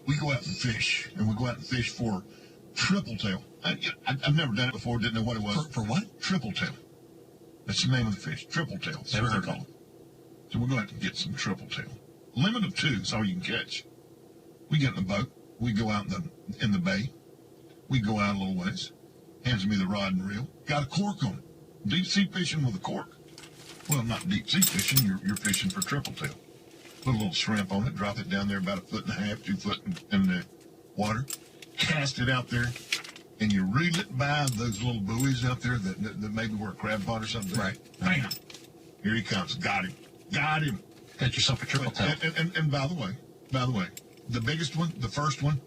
we go out and fish, and we go out and fish for triple tail. I've never done it before, didn't know what it was. For what? Triple tail. That's the name of the fish, triple tail. Never heard of it. So we're going to have to get some triple tail. Limit of 2 is all you can catch. We get in the boat. We go out in the bay. We go out a little ways. Hands me the rod and reel. Got a cork on it. Deep sea fishing with a cork. Well, not deep sea fishing. You're fishing for triple tail. Put a little shrimp on it. Drop it down there about 1.5 feet, 2 foot in the water. Cast it out there. And you reel it by those little buoys out there that maybe were a crab pot or something. Right. Bam. Here he comes. Got him. Got him. Got yourself a triple tail. And by the way, the biggest one, the first one,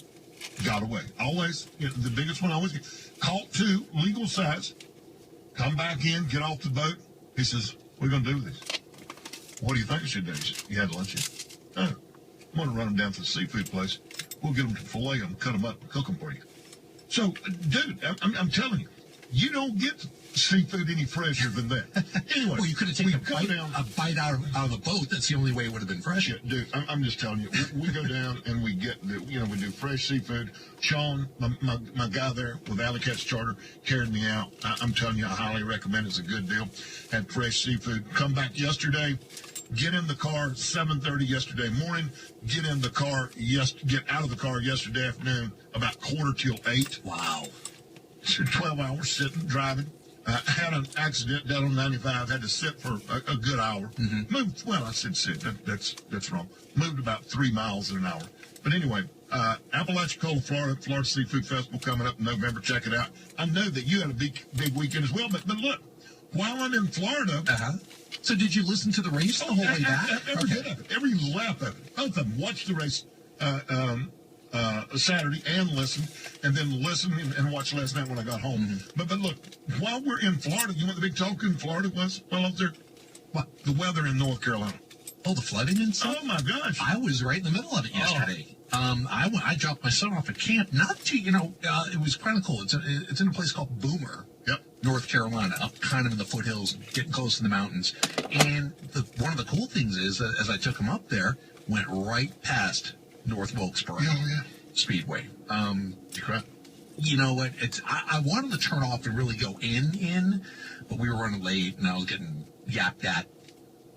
got away. Always, the biggest one always caught 2, legal size. Come back in, get off the boat. He says, what are you going to do with these? What do you think I should do? He said, you had lunch yet? Oh, I'm going to run them down to the seafood place. We'll get them to fillet them, cut them up, and cook them for you. So, dude, I'm telling you, you don't get seafood any fresher than that. Anyway, well, you could have taken a bite out of the boat. That's the only way it would have been fresh. Yeah, dude, I'm just telling you, we go down and we get we do fresh seafood. Sean, my guy there with Alley Catch Charter, carried me out. I'm telling you, I highly recommend it. It's a good deal. Had fresh seafood. Come back yesterday. Get in the car 7:30 yesterday morning. Get out of the car yesterday afternoon about 7:45. Wow. 12 hours sitting, driving. Had an accident down on 95. Had to sit for a good hour. Mm-hmm. Moved. Well, I said sit. That's wrong. Moved about 3 miles in an hour. But anyway, Apalachicola, Florida Seafood Festival coming up in November. Check it out. I know that you had a big weekend as well. But look, while I'm in Florida. So did you listen to the race the whole way back? Every bit of it. Every lap of it. Both of them. Watched the race Saturday and listened, and then listened and watched last night when I got home. Mm-hmm. But look, while we're in Florida, you know what the big talk in Florida was? Well, up there, what? The weather in North Carolina. Oh, the flooding and stuff? Oh, my gosh. I was right in the middle of it yesterday. I dropped my son off at camp. Not too, it was kind of cool. It's in a place called Boomer. Yep. North Carolina, up kind of in the foothills, getting close to the mountains. And one of the cool things is that as I took him up there, went right past North Wilkesboro Speedway. Crap. You know what? I wanted to turn off and really go in, but we were running late, and I was getting yapped at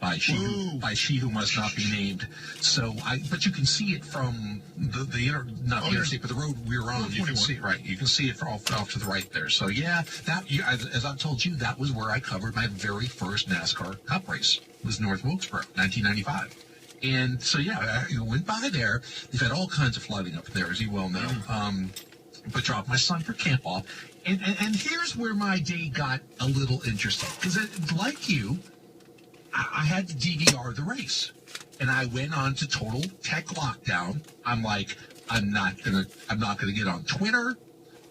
by she who must not be named. So but you can see it from the interstate, but the road we were on. You can see it, right? You can see it off to the right there. So yeah, as I've told you, that was where I covered my very first NASCAR Cup race. It was North Wilkesboro, 1995. And so yeah, I went by there. They've had all kinds of flooding up there, as you well know. But dropped my son for camp off, and here's where my day got a little interesting because like you. I had to DVR the race, and I went on to total tech lockdown. I'm like, I'm not gonna get on Twitter.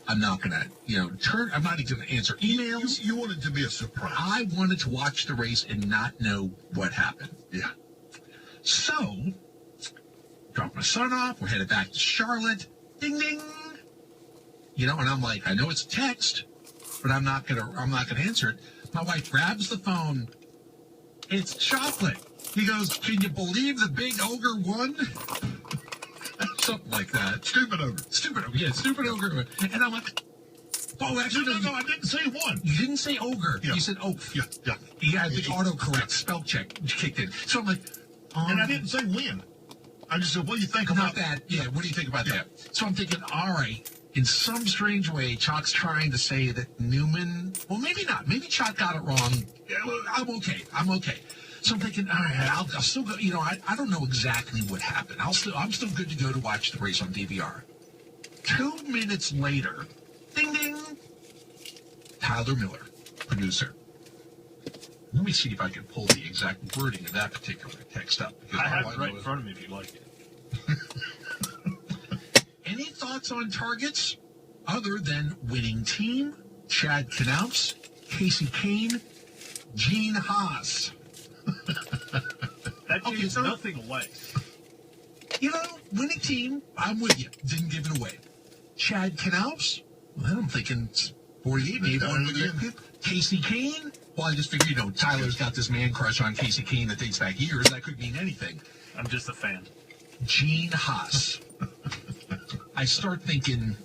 I'm not gonna, I'm not even gonna answer emails. You wanted to be a surprise. I wanted to watch the race and not know what happened. Yeah. So, dropped my son off. We're headed back to Charlotte. Ding ding. And I'm like, I know it's a text, but I'm not gonna answer it. My wife grabs the phone. It's chocolate. He goes, can you believe the big ogre won? Something like that. Stupid ogre. Yeah, stupid ogre. And I'm like, oh, actually, no, I didn't say one. You didn't say ogre. Yeah. You said oaf. Yeah. Yeah, the autocorrect spell check kicked in. So I'm like, and I didn't say when. I just said, what do you think about that? Yeah, what do you think about that? So I'm thinking, all right, in some strange way, Choc's trying to say that Newman, well, maybe not. Maybe Choc got it wrong. I'm okay. So I'm thinking, all right, I'll still go. I don't know exactly what happened. I'm still good to go to watch the race on DVR. 2 minutes later, ding ding, Tyler Miller, producer. Let me see if I can pull the exact wording of that particular text up. I have it right in front of me if you'd like it. Any thoughts on targets other than winning team, Chad Knaus, Casey Kane, Gene Haas? That gives nothing away. Winning team, I'm with you. Didn't give it away. Chad Knaus, well, I'm thinking 48, maybe one with you. Casey Kane, well, I just figured, Tyler's got this man crush on Casey Kane that dates back years. That could mean anything. I'm just a fan. Gene Haas. I start thinking,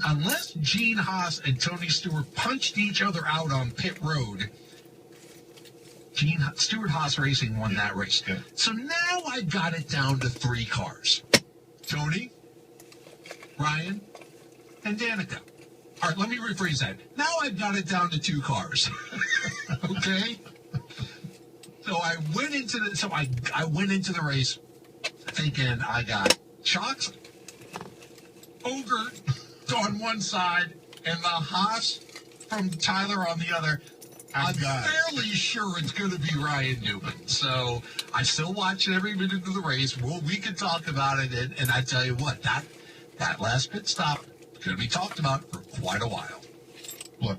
unless Gene Haas and Tony Stewart punched each other out on pit road, Stewart Haas Racing won that race. Yeah. So now I've got it down to 3 cars. Tony, Ryan, and Danica. All right, let me rephrase that. Now I've got it down to 2 cars. Okay? So I went into the race thinking I got Choc's Ogre on one side and the Haas from Tyler on the other. I'm fairly sure it's going to be Ryan Newman. So I still watch every minute of the race. Well, we can talk about it, and I tell you what, that last pit stop is going to be talked about for quite a while. Look,